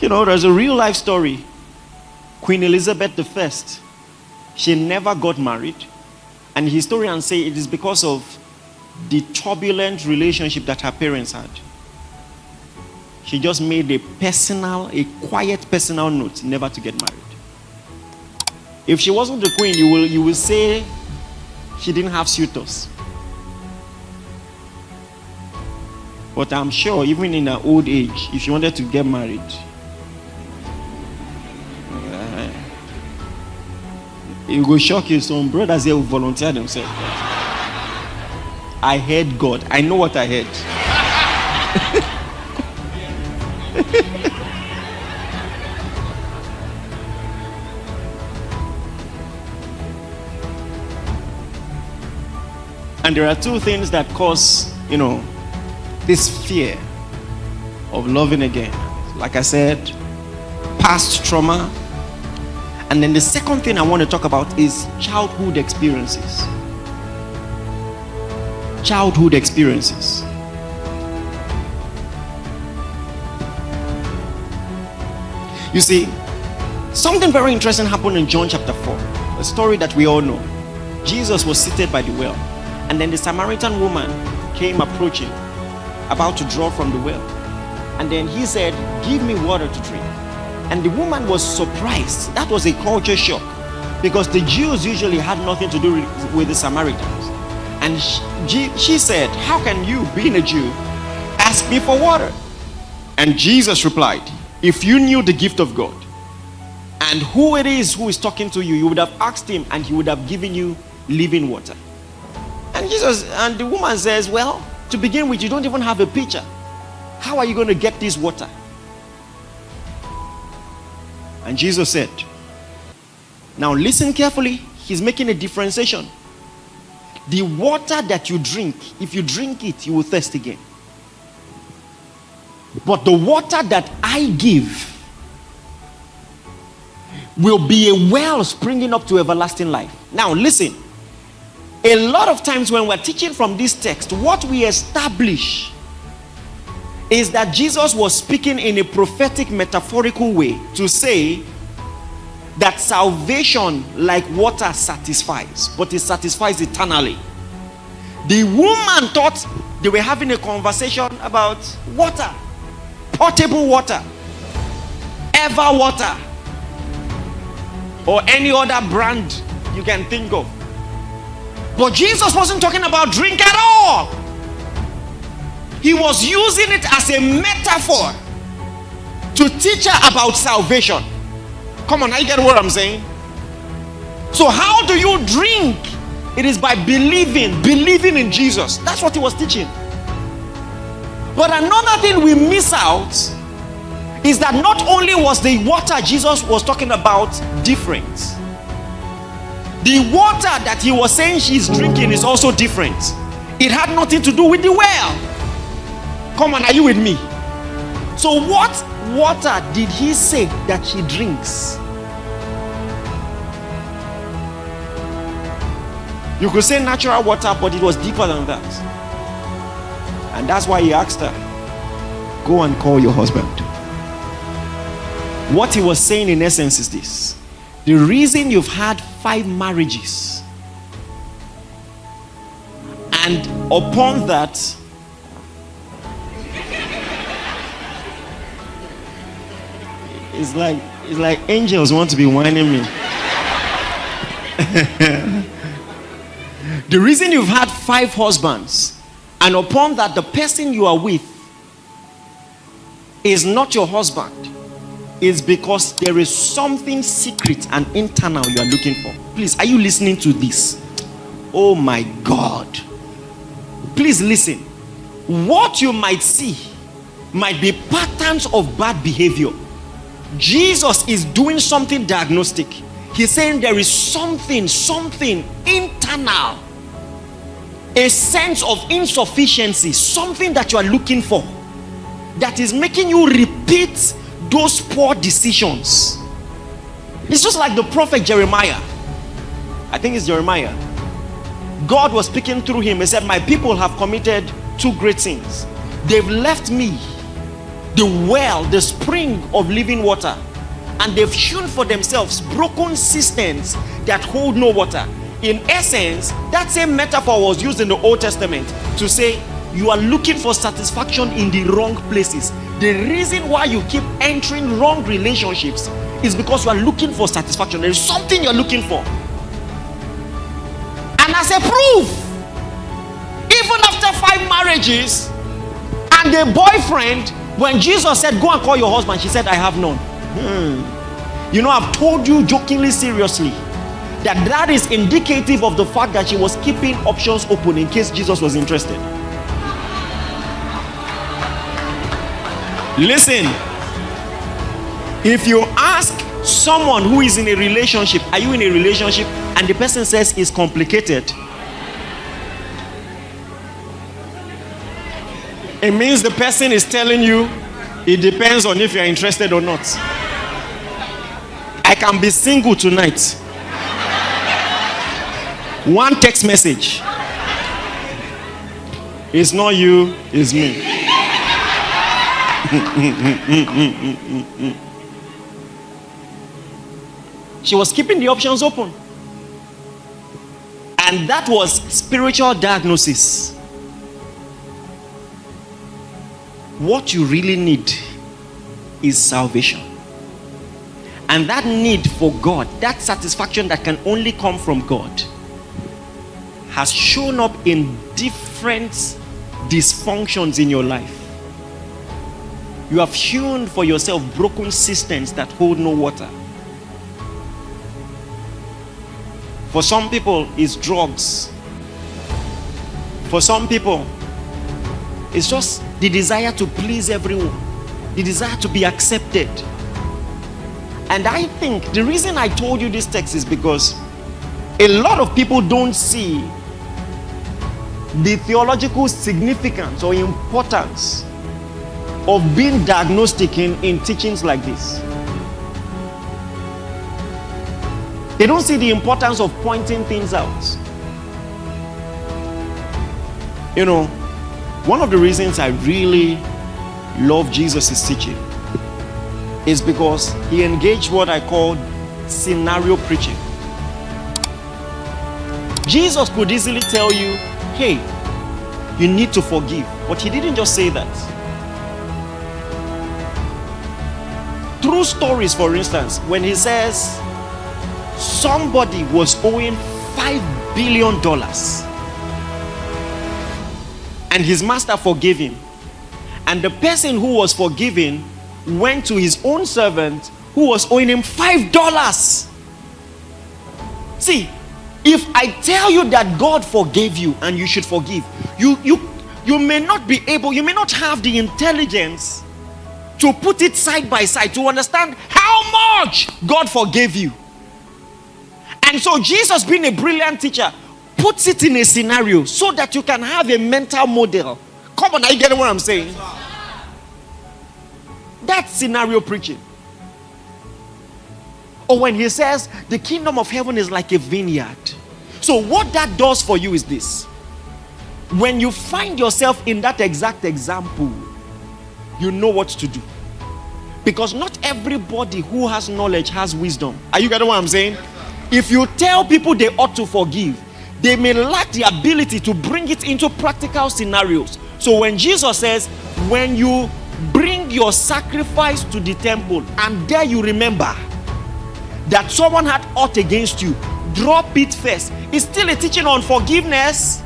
There's a real life story. Queen Elizabeth I, she never got married. And historians say it is because of the turbulent relationship that her parents had. She just made a quiet personal note never to get married. If she wasn't the queen, you will say she didn't have suitors. But I'm sure even in her old age, if she wanted to get married, it will shock you. Some brothers here will volunteer themselves. I heard God. I know what I heard. And there are two things that cause, this fear of loving again. Like I said, past trauma. And then the second thing I want to talk about is childhood experiences. Childhood experiences. You see, something very interesting happened in John chapter 4. A story that we all know. Jesus was seated by the well. And then the Samaritan woman came approaching, about to draw from the well. And then he said, "Give me water to drink." And the woman was surprised. That was a culture shock, because the Jews usually had nothing to do with the Samaritans. And she said, "How can you, being a Jew, ask me for water?" And Jesus replied, "If you knew the gift of God and who it is who is talking to you, you would have asked him and he would have given you living water." And the woman says, "Well, to begin with, you don't even have a pitcher. How are you going to get this water?" And Jesus said, now listen carefully. He's making a differentiation. The water that you drink, if you drink it, you will thirst again. But the water that I give will be a well springing up to everlasting life. Now listen. A lot of times when we're teaching from this text, what we establish is that Jesus was speaking in a prophetic, metaphorical way to say that salvation, like water, satisfies, but it satisfies eternally. The woman thought they were having a conversation about water, potable water, ever water, or any other brand you can think of. But Jesus wasn't talking about drink at all. He was using it as a metaphor to teach her about salvation. Come on, I get what I'm saying. So how do you drink? It is by believing in Jesus. That's what he was teaching. But another thing we miss out is that not only was the water Jesus was talking about different, the water that he was saying she's drinking is also different. It had nothing to do with the well. Come on, are you with me? So what water did he say that she drinks? You could say natural water, but it was deeper than that. And that's why he asked her, "Go and call your husband." What he was saying in essence is this: the reason you've had 5 marriages, and upon that, it's like angels want to be whining me. The reason you've had 5 husbands, and upon that the person you are with is not your husband, is because there is something secret and internal you are looking for. Please, are you listening to this? Oh my God. Please listen. What you might see might be patterns of bad behavior. Jesus is doing something diagnostic. He's saying there is something internal, a sense of insufficiency, something that you are looking for, that is making you repeat those poor decisions. It's just like the prophet Jeremiah. I think it's Jeremiah. God was speaking through him. He said, "My people have committed 2 great sins. They've left me the well, the spring of living water, and they've hewn for themselves broken cisterns that hold no water. In essence, that same metaphor was used in the Old Testament to say you are looking for satisfaction in the wrong places. The reason why you keep entering wrong relationships is because you are looking for satisfaction. There is something you're looking for. And as a proof, even after 5 marriages and a boyfriend, when Jesus said, go and call your husband, she said, I have none. You know, I've told you jokingly, seriously, that is indicative of the fact that she was keeping options open in case Jesus was interested. Listen, if you ask someone who is in a relationship, are you in a relationship, and the person says it's complicated, it means the person is telling you it depends on if you're interested or not. I can be single tonight. One text message. It's not you, it's me. She was keeping the options open. And that was spiritual diagnosis. What you really need is salvation. And that need for God, that satisfaction that can only come from God, has shown up in different dysfunctions in your life. You have hewn for yourself broken cisterns that hold no water. For some people, it's drugs. For some people, it's just the desire to please everyone, the desire to be accepted. And I think the reason I told you this text is because a lot of people don't see the theological significance or importance of being diagnostic in teachings like this. They don't see the importance of pointing things out. You know, one of the reasons I really love Jesus' teaching is because he engaged what I call scenario preaching. Jesus could easily tell you, hey, you need to forgive. But he didn't just say that. True stories, for instance, when he says somebody was owing $5 billion and his master forgave him, and the person who was forgiven went to his own servant who was owing him $5. See, if I tell you that God forgave you and you should forgive, you may not be able, you may not have the intelligence to put it side by side to understand how much God forgave you. And so Jesus, being a brilliant teacher, puts it in a scenario so that you can have a mental model. Come on, are you getting what I'm saying? That's scenario preaching. Or when he says the kingdom of heaven is like a vineyard. So what that does for you is this: when you find yourself in that exact example, you know what to do. Because not everybody who has knowledge has wisdom. Are you getting what I'm saying? If you tell people they ought to forgive, they may lack the ability to bring it into practical scenarios. So when Jesus says, when you bring your sacrifice to the temple and there you remember that someone had ought against you, drop it first. It's still a teaching on forgiveness,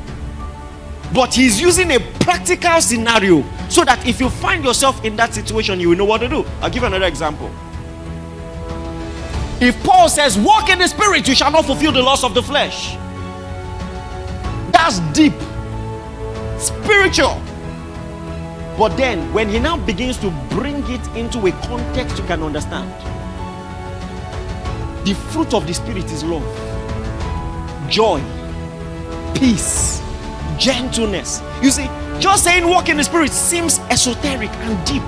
but he's using a practical scenario so that if you find yourself in that situation, you will know what to do. I'll give you another example. If Paul says, walk in the spirit, you shall not fulfill the lust of the flesh. That's deep, spiritual. But then, when he now begins to bring it into a context you can understand, the fruit of the Spirit is love, joy, peace, gentleness. You see, just saying walk in the Spirit seems esoteric and deep.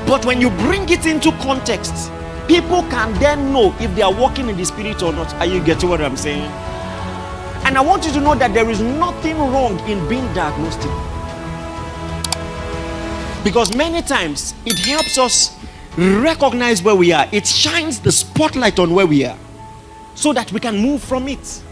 But when you bring it into context, people can then know if they are walking in the Spirit or not. Are you getting what I'm saying? And I want you to know that there is nothing wrong in being diagnostic. Because many times it helps us recognize where we are. It shines the spotlight on where we are so that we can move from it.